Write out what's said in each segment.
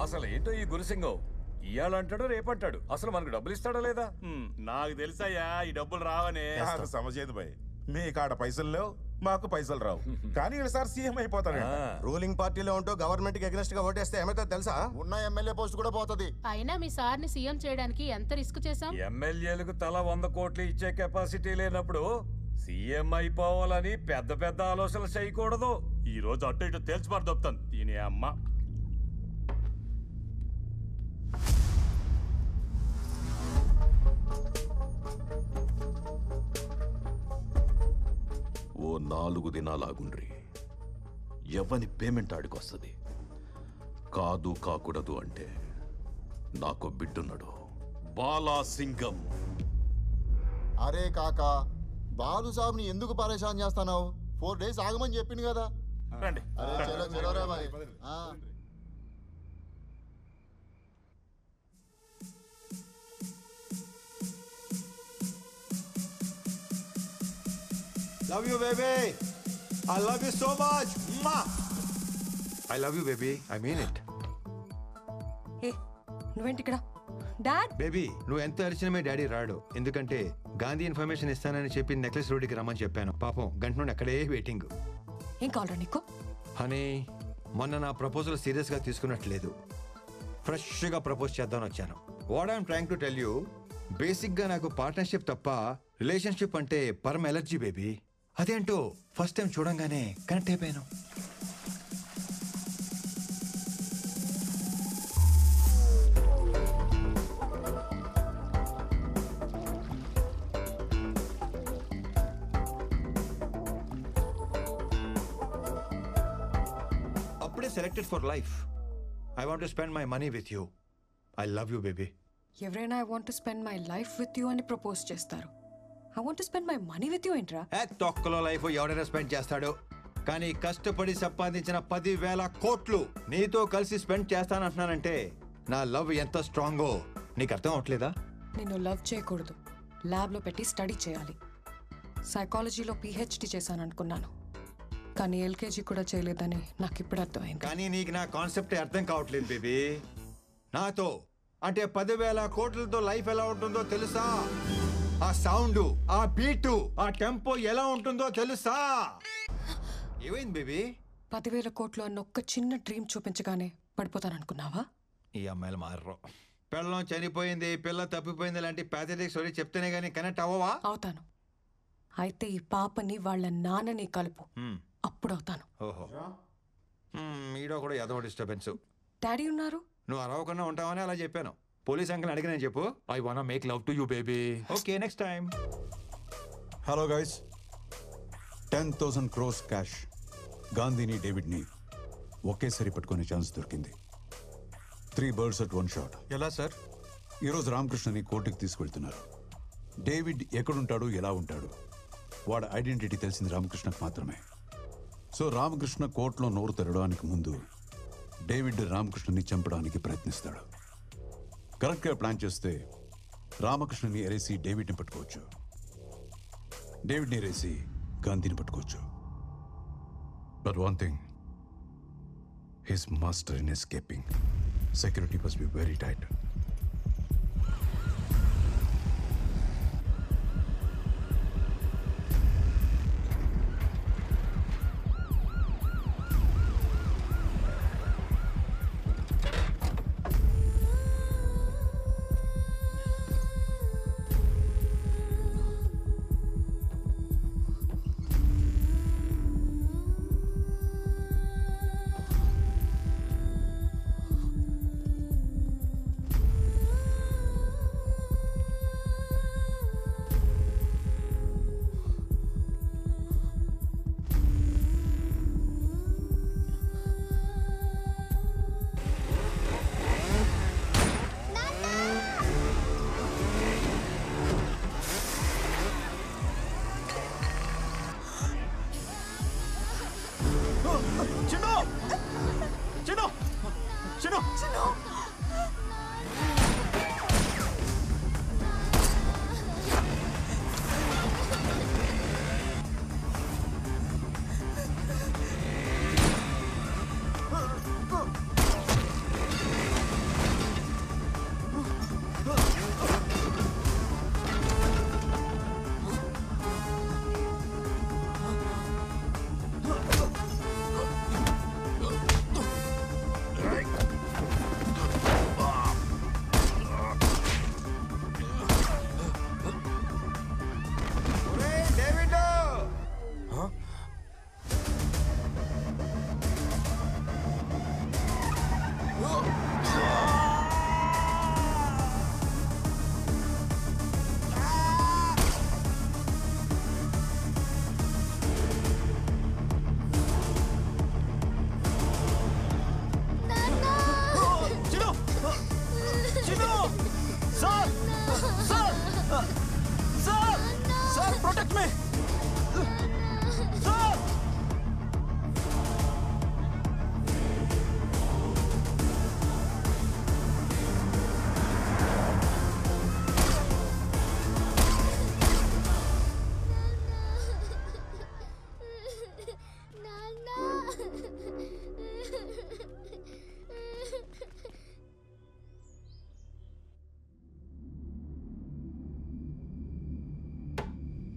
అసలు ఏంటో ఈ గురుసింగం ఇయ్యాలంటాడు రేపంటాడు. అసలు మనకు డబ్బులు ఇస్తాడా లేదా? నాకు తెలుసయ్యా ఈ డబ్బులు రావని. సమస్య భయ్, మీ కాడ పైసలు లేవు, మాకు పైసలు రావు. కానీ ఈసారి సీఎం అయిపోతాడు. రూలింగ్ పార్టీలో ఉంటూ గవర్నమెంట్ కి అగెన్స్ట్ గా ఓటేస్తే ఏమైతే తెలుసా? ఉన్న ఎమ్మెల్యే పోస్ట్ కూడా పోతుంది. అయినా మీ సార్ ని సీఎం చేయడానికి ఎంత రిస్క్ చేశాం? ఎమ్మెల్యేలకు తల 100 కోట్లు ఇచ్చే కెపాసిటీ లేనప్పుడు సీఎం అయిపోవాలని పెద్ద పెద్ద ఆలోచనలు చేయకూడదు. ఈ రోజు అటు ఇటు తేల్చిపారు దొప్పుతాను దీని అమ్మ. ఓ 4 దినాలాగుండ్రి. ఎవని పేమెంట్ ఆడికొస్తుంది. కాదు కాకూడదు అంటే నాకు బిడ్డున్నాడు, బాలాసింగం. అరే కాకా, బాలు సాబ్ని ఎందుకు పరేషాన్ చేస్తున్నావు? 4 days ఆగమని చెప్పింది కదా. రండి. అరే చలో చలో రా మరి. Love you, baby. I love you so much. Ma. I love you, baby. I mean it. Hey, నువ్వేంటి ఇక్కడ? డాడ్ బేబీ, నువ్వు ఎంత అరిచినా మీ డాడీ రాడు. ఎందుకంటే గాంధీ ఇన్ఫర్మేషన్ ఇస్తానని చెప్పి నెక్లెస్ రోడ్డుకి రమ్మని చెప్పాను. పాపం గంట నుండి అక్కడే వెయిటింగ్. ఏం కావాలరా నీకు? హనీ, మొన్న నా ప్రపోజల్ సీరియస్ గా తీసుకున్నట్లేదు. ఫ్రెష్ గా ప్రపోజ్ చేద్దామని వచ్చాను. What I'm trying to tell you, basic గా నాకు పార్ట్నర్షిప్ తప్ప రిలేషన్షిప్ అంటే పరమ ఎలర్జీ బేబీ. అదేంటో ఫస్ట్ టైం చూడంగానే కనెక్ట్ అయిపోయాను. అప్పుడే selected for life. I want to spend my money with you. I love you baby. ఎవరైనా I want to spend my life with you అని ప్రపోజ్ చేస్తారు. I want to spend my money with you ఏంట్రా? తొక్కలో life ఎవడైనా spend చేస్తాడు, కానీ కష్టపడి సంపాదించిన 10,000 కోట్లు నీతో కలిసి స్పెండ్ చేస్తానంటున్నానంటే నా లవ్ ఎంత స్ట్రాంగో నీకు అర్థం అవట్లేదా? నిన్ను లవ్ చేయకూడదు, ల్యాబ్లో పెట్టి స్టడీ చేయాలి. సైకాలజీలో PhD చేశాను అనుకున్నాను, కానీ LKG కూడా చేయలేదని నాకు ఇప్పుడు అర్థమైంది. కానీ నీకు నా కాన్సెప్ట్ అర్థం కావట్లేదు బేబీ. నాతో అంటే 10,000 కోట్లతో లైఫ్ ఎలా ఉంటుందో తెలుసా? ఆ సౌండ్, ఆ బీటు, ఆ టెంపో ఎలా ఉంటుందో తెలుసా? ఏమైంది బేబీ? 10,000 కోట్లు అన్న ఒక్క చిన్న డ్రీమ్ చూపించగానే పడిపోతాననుకున్నావా? ఈ అమ్మాయిలు మారరు. పిల్లం చనిపోయింది, పిల్ల తప్పిపోయింది లాంటి ప్యాథటిక్ స్టోరీ చెప్తేనే గానీ కనెక్ట్ అవ్వవా? అవుతాను. అయితే ఈ పాపని వాళ్ళ నాన్నని కలుపు, అప్పుడు అవుతాను. ఓహో, ఈడో కూడా ఏదో డిస్టర్బెన్స్. డాడీ ఉన్నారు, నువ్వు అరవకుండా ఉంటావని అలా చెప్పాను. పోలీస్ అంకుల్ అడిగిన చెప్పు. I want make love to you baby. Okay, next time. Hello guys, 10,000 crores cash గాంధీని డేవిడ్ని ఒకేసారి పట్టుకునే ఛాన్స్ దొరికింది. 3 birds at 1 shot. ఎలా సార్? ఈరోజు రామకృష్ణని కోర్టుకి తీసుకెళ్తున్నారు. డేవిడ్ ఎక్కడుంటాడు, ఎలా ఉంటాడు, వాడి ఐడెంటిటీ తెలిసింది రామకృష్ణకు మాత్రమే. సో రామకృష్ణ కోర్టులో నోరు తెరవడానికి ముందు డేవిడ్ రామకృష్ణని చంపడానికి ప్రయత్నిస్తాడు. కరెక్ట్గా ప్లాన్ చేస్తే రామకృష్ణని ఎరేసి డేవిడ్ని పట్టుకోవచ్చు, డేవిడ్ని ఎరేసి గాంధీని పట్టుకోవచ్చు. But one thing, his master in escaping. Security must be very tight. Protect me! Sir!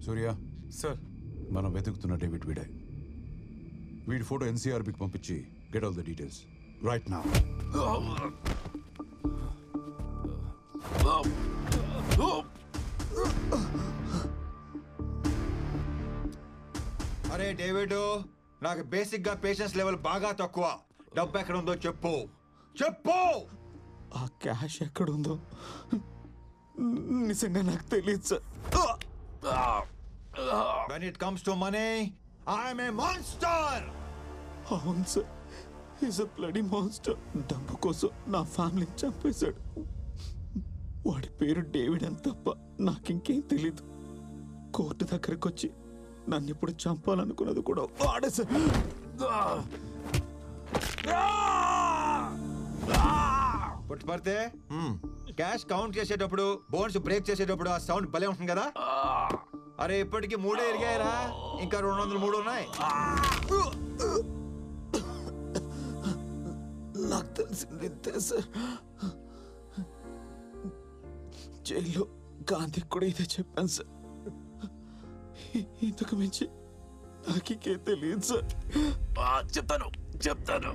Surya sir మనం వెతుకుతున్న డేవిడ్ వీడే. వీడి ఫోటో ఎన్సీఆర్బికి పంపించి get all the details right now. అరే డేవిడ్, నాకు బేసిక్ గా పేషెన్స్ లెవెల్ బాగా తక్కువ. డబ్బు ఎక్కడ ఉందో చెప్పు చెప్పు. ఆ క్యాష్ ఎక్కడుందో నిజంగా నాకు తెలియదు sir. When it comes to money, I am a monster. అవును sir, is a bloody monster. డబ్బు కోసం నా ఫ్యామిలీని చంపేశాడు. వాడి పేరు డేవిడ్ అని తప్ప నాకింకేం తెలీదు. కోర్టు దగ్గరకు వచ్చి నన్ను ఇప్పుడు చంపాలనుకున్నది కూడా వాడే సార్. పుట్టుపడితే క్యాష్ కౌంట్ చేసేటప్పుడు, బోన్స్ బ్రేక్ చేసేటప్పుడు ఆ సౌండ్ భలే ఉంటుంది కదా. అరే ఇప్పటికి 3 ఎరిగాయరా, ఇంకా 203 ఉన్నాయి. నాకు తెలిసింది ఇంతే సార్. జైల్లో గాంధీ కూడా ఇదే చెప్పాను సార్. ఇంతకు మించి నాకే తెలియదు సార్. చెప్తాను.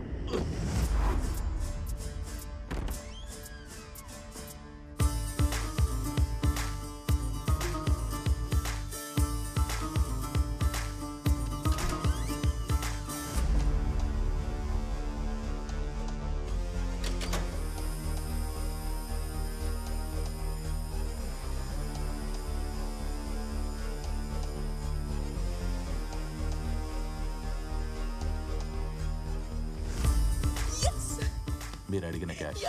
మీరు అడిగిన క్యాష్.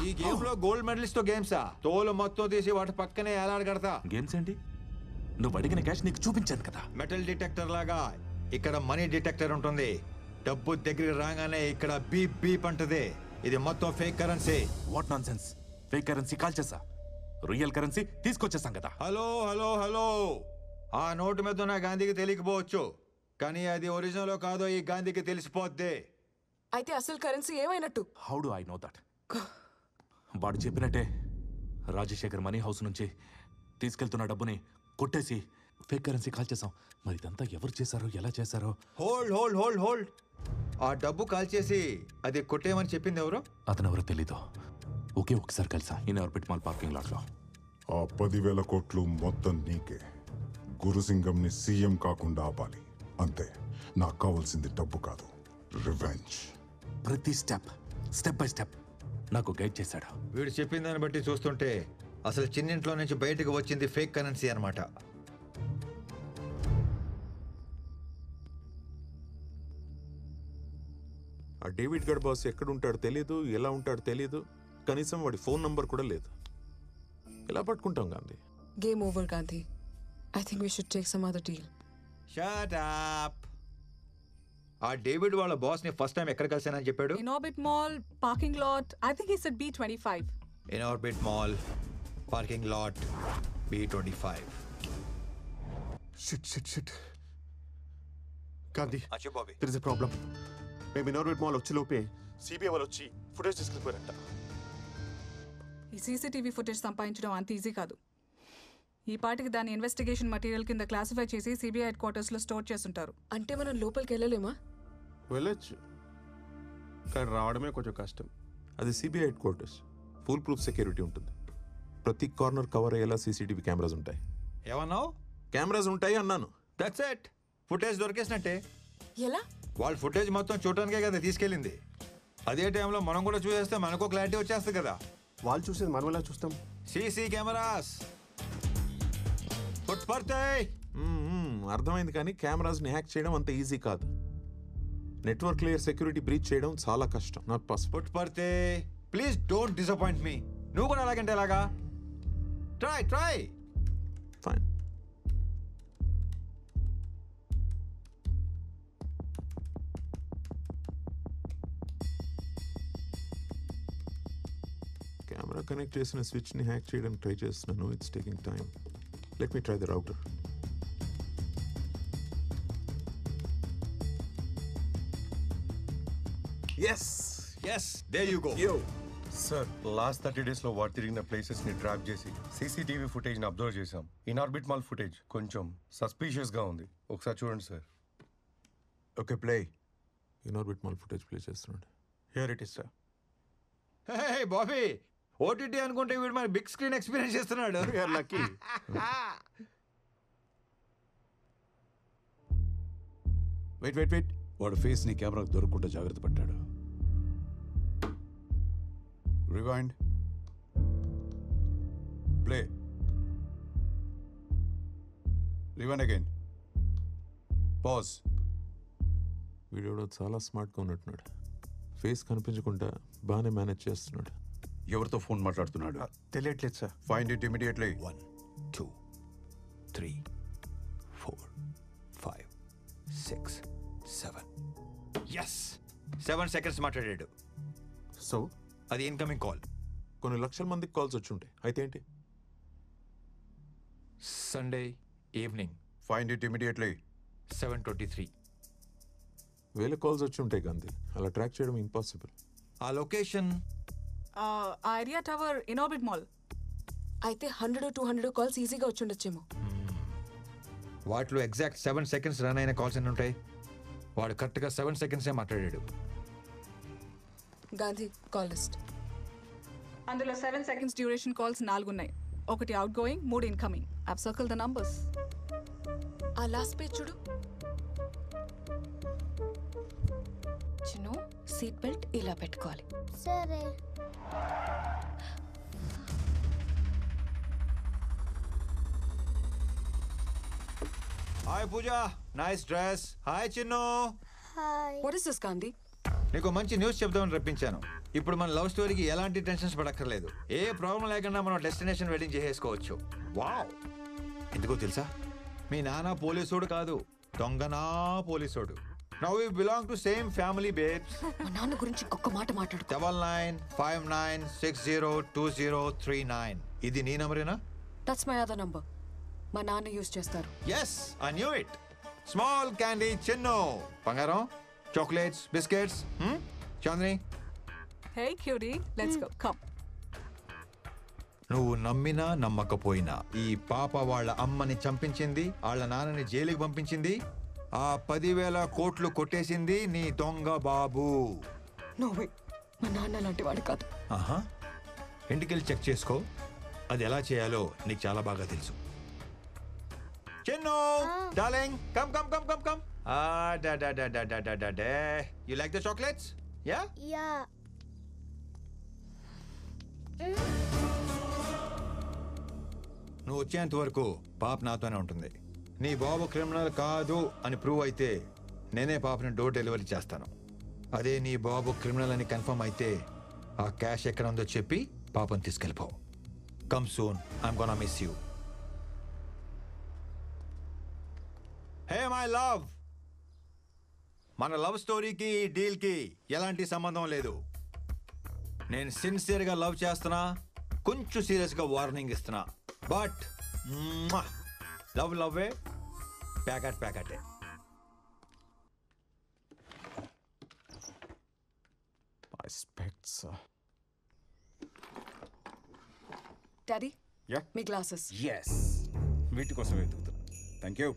ఈ గేమ్ లో గోల్డ్ మెడలిస్ట్ తో గేమ్సా? తోలు మొత్తం తీసి వాటి పక్కనే ఎలాడగడతా. గేమ్స్ ఏంటి? నువ్వు అడిగిన క్యాష్ నీకు చూపించాను కదా. మెటల్ డిటెక్టర్ లాగా ఇక్కడ మనీ డిటెక్టర్ ఉంటుంది. డబ్బు దగ్గరికి రాగానే ఇక్కడ బీప్ బీప్ అంటది. ఇది మొత్తం fake currency. What non sense. Fake currency call చేసా, రియల్ కరెన్సీ తీసుకొచ్చేసాం కదా. హలో, ఆ నోటు మీద ఉన్న గాంధీకి తెలియకపోవచ్చు, కానీ అది ఒరిజినల్ కాదో ఈ గాంధీకి తెలిసిపోద్ది. అయితే అసలు కరెన్సీ ఏమైనట్టు? How do I know that? వాడు చెప్పినట్టే రాజశేఖర్ మనీ హౌస్ నుంచి తీసుకెళ్తున్న డబ్బుని కొట్టేసి ఫేక్ కరెన్సీ కాల్ చేసాం. మరి ఇదంతా ఎవరు చేశారో, ఎలా చేశారో? హోల్డ్. ఆ డబ్బు కాల్ చేసి అది కొట్టేయమని చెప్పింది ఎవరు? అతను ఎవరో తెలీదు. ఒకే ఒకసారి కలిసాం in orbit mall parking lot లో. ఆ 10,000 కోట్లు మొత్తం నీకే. గురుసింగంని సీఎం కాకుండా ఆపాలి అంతే. నాకు కావాల్సింది డబ్బు కాదు, రివెంజ్. ప్రతి స్టెప్ బై స్టెప్ నాకు గైడ్ చేశాడు. వీడు చెప్పిన దాన్ని బట్టి చూస్తుంటే అసలు చిన్నింట్లో నుంచి బయటకు వచ్చింది ఫేక్ కరెన్సీ అన్నమాట. ఆ డేవిడ్ గడ్ బాస్ ఎక్కడ ఉంటాడో తెలీదు, ఎలా ఉంటాడో తెలీదు, కనీసం వాడి ఫోన్ నంబర్ కూడా లేదు. ఎలా పట్టుకుంటాం Gandhi? Game over Gandhi. I think we should take some other deal. Shut up. ఆ డేవిడ్ వాళ్ళ బాస్ ని ఫస్ట్ టైం ఎక్కడ కలిసానని చెప్పాడు? In orbit mall parking lot. I think he said B25. In orbit mall parking lot B25. Shit Gandhi, అచ్చా Bobby, there is a problem. మేము in orbit mall వచ్చి లోపే సిబిఐ వాళ్ళు వచ్చి ఫుటేజ్ తీసుకెళ్ళిపోయారంట. ఈ సీసీటీవీ ఫుటేజ్ సంపాదించడం అంత ఈజీ కాదు. ఈ పాటికి దాని ఇన్వెస్టిగేషన్ మెటీరియల్ కింద క్లాసిఫై చేసి సిబిఐ హెడ్ క్వార్టర్స్ లో స్టోర్ చేస్తుంటారు. అంటే మనం లోపలికి వెళ్ళలేమా? వెళ్ళొచ్చు, కానీ రావడమే కొంచెం కష్టం. అది CBI head quarters, full proof security ఉంటుంది. ప్రతి కార్నర్ కవర్ అయ్యేలా సీసీటీవీ కెమెరాస్ ఉంటాయి. ఏమన్నావు? కెమెరాస్ ఉంటాయి అన్నాను. That's it. ఫుటేజ్ దొరికేసినట్టే. ఎలా? వాళ్ళ ఫుటేజ్ మొత్తం చూడటానికే కదా తీసుకెళ్ళింది. అదే టైంలో మనం కూడా చూసేస్తే మనకు క్లారిటీ వచ్చేస్తుంది కదా. వాళ్ళు చూసేది మనం ఎలా చూస్తాం? సీసీ కెమెరాస్ పుట్పర్తాయి. అర్థమైంది, కానీ కెమెరాస్ని హ్యాక్ చేయడం అంత ఈజీ కాదు. నెట్వర్క్ లేయర్ సెక్యూరిటీ బ్రీచ్ చేయడం చాలా కష్టం. Not possible. పుట్పర్తే ప్లీజ్ డోంట్ డిసప్పాయింట్ మీ. నువ్వు కూడా అలాగంటే ఎలాగా? ట్రై. ఫైన్. కెమెరా కనెక్ట్ చేసిన స్విచ్ని హ్యాక్ చేయడానికి ట్రై చేస్తున్నాను. It's taking time. Let me try the router. Yes there you go. Sir, last 30 డేస్లో వాడు తిరిగిన ప్లేసెస్ని ట్రాప్ చేసి సీసీటీవీ ఫుటేజ్ని అబ్జర్వ్ చేశాం. ఇన్ఆర్బిట్ మాల్ ఫుటేజ్ కొంచెం సస్పీషియస్గా ఉంది. ఒకసారి చూడండి sir. Okay, play. Inorbit mall footage play చేస్తున్నాడు. Here it is sir. Hey Bobby, OTT అనుకుంటే వీడు మరి బిగ్ స్క్రీన్ ఎక్స్పీరియన్స్ చేస్తున్నాడు. లక్కీ. వెయిట్. వాడు ఫేస్ ని కెమెరాకు దొరకకుండా జాగ్రత్త పడ్డాడు. Rewind. Play. Rewind again. Pause. వీడియోలో చాలా స్మార్ట్గా ఉన్నట్టున్నాడు. ఫేస్ కనిపించకుండా బాగానే మేనేజ్ చేస్తున్నాడు. ఎవరితో ఫోన్ మాట్లాడుతున్నాడు? తెలియట్లేదు sir. Find it immediately. 1 2 3 4 5 6 7. Yes, 7 seconds మాట్లాడాడు. సో అది ఇన్కమింగ్ కాల్. కొన్ని లక్షల మందికి కాల్స్ వచ్చి ఉంటాయి. అయితే ఏంటి? Sunday evening. Find it immediately. 7:23. వేల కాల్స్ వచ్చి ఉంటాయి గాంధీ. అలా ట్రాక్ చేయడం ఇంపాసిబుల్. ఆ location area tower, Inorbit mall. అయితే 100-200 కాల్స్ ఈజీగా వచ్చి ఉండొచ్చేమో. వాటిలో ఎగ్జాక్ట్ 7 seconds రన్ అయిన కాల్స్ ఎన్ని ఉంటాయి? వాడు కరెక్ట్గా 7 seconds మాట్లాడాడు. Gandhi call list. అందులో 7 seconds డ్యూరేషన్ కాల్స్ 4 ఉన్నాయి. ఒకటి outgoing, 3 incoming. I've circle the numbers. ఆ లాస్ట్ పేజ్ చూడు. చిన్ను, సీట్ బెల్ట్ ఇలా పెట్టుకోవాలి. సరే. Hi Pooja, nice dress. Hi Chinnu. Hi. What is this Gandhi? నీకు మంచి న్యూస్ చెప్దామని రప్పించాను. ఇప్పుడు మన లవ్ స్టోరీకి ఎలాంటి టెన్షన్స్ పడక్కర్లేదు. ఏ ప్రాబ్లం లేకుండా మనం డెస్టినేషన్ వెడ్డింగ్ చేసేసుకోవచ్చు. వావ్! ఎందుకో తెలుసా? మీ నాన్న పోలీసోడు కాదు, దొంగనా పోలీసోడు. Now we belong to same family babes. మా నాన్న గురించి ఇంకొక మాట మాట్లాడు. 9959602039. ఇది నీ నంబరేనా? That's my other number. మా నాన్న యూజ్ చేస్తారు. Yes, I knew it. Small candy Chinnu. బంగారం, chocolates, biscuits. Chandni. Hey cutie, let's go. Come. నువ్వు నమ్మినా నమ్మకపోయినా ఈ పాప వాళ్ళ అమ్మని చంపించింది, వాళ్ళ నాన్నని జైలుకి పంపించింది, ఆ 10,000 కోట్లు కొట్టేసింది నీ దొంగ బాబు. నోవే, మా నాన్న లాంటి వాడు కాదు. ఆహా, ఇంటికెళ్ళి చెక్ చేసుకో. అది ఎలా చేయాలో నీకు చాలా బాగా తెలుసు. Chinnu darling, come come come come come. You like the chocolates? Yeah? Yeah. నువ్వు వచ్చేంత వరకు పాప నాతోనే ఉంటుంది. నీ బాబు క్రిమినల్ కాదు అని ప్రూవ్ అయితే నేనే పాపని డోర్ డెలివరీ చేస్తాను. అదే నీ బాబు క్రిమినల్ అని కన్ఫర్మ్ అయితే ఆ క్యాష్ ఎక్కడ ఉందో చెప్పి పాపని తీసుకెళ్ళిపో. Come soon, I'm gonna miss you. Hey my love, మన లవ్ స్టోరీకి ఈ డీల్కి ఎలాంటి సంబంధం లేదు. నేను సిన్సియర్గా లవ్ చేస్తున్నా, కొంచెం సీరియస్గా వార్నింగ్ ఇస్తున్నా. బట్ లవ్ లవ్వే, ప్యాకెట్ ప్యాకెటే. డాడీ, మీ గ్లాసెస్. ఎస్, వీటి కోసం వెతుకుతున్నా. Thank you.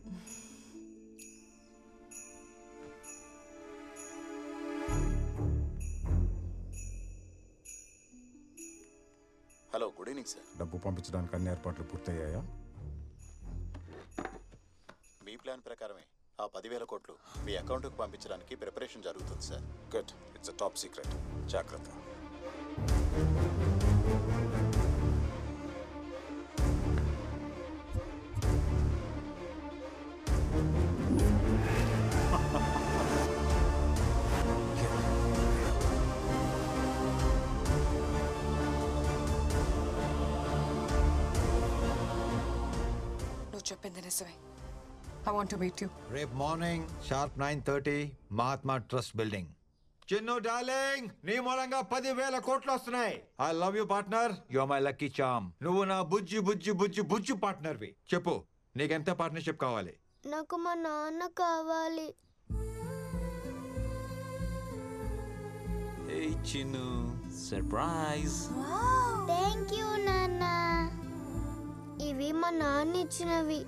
Hello, good evening sir. డబ్బు పంపించడానికి అన్ని ఏర్పాట్లు పూర్తయ్యాయా? మీ ప్లాన్ ప్రకారమే ఆ 10,000 కోట్లు మీ అకౌంట్కి పంపించడానికి ప్రిపరేషన్ జరుగుతుంది sir. Good, it's top secret. జాగ్రత్త. నువ్వు చెప్పింది నిజమే. I want to meet you. రేపు morning sharp 9:30 Mahatma trust building. Chinnu darling, నీ మూలంగా 10,000 కోట్లు వస్తున్నాయి. I love you partner, you are my lucky charm. నువ్వు నా బుజ్జి బుజ్జి బుజ్జి బుజ్జి పార్ట్నర్వి. చెప్పు, నీకెంత పార్ట్నర్షిప్ కావాలి? నాకు మా నాన్న కావాలి. Hey Chinu, surprise. Thank you నాన్న. ఇవి మా నాన్న ఇచ్చినవి.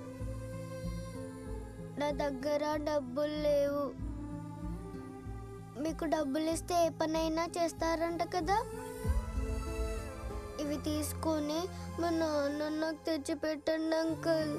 నా దగ్గర డబ్బులు లేవు. మీకు డబ్బులు ఇస్తే ఏ పనైనా చేస్తారంట కదా. ఇవి తీసుకొని మా నాన్న నాకు తెచ్చి పెట్టండి అంకుల్.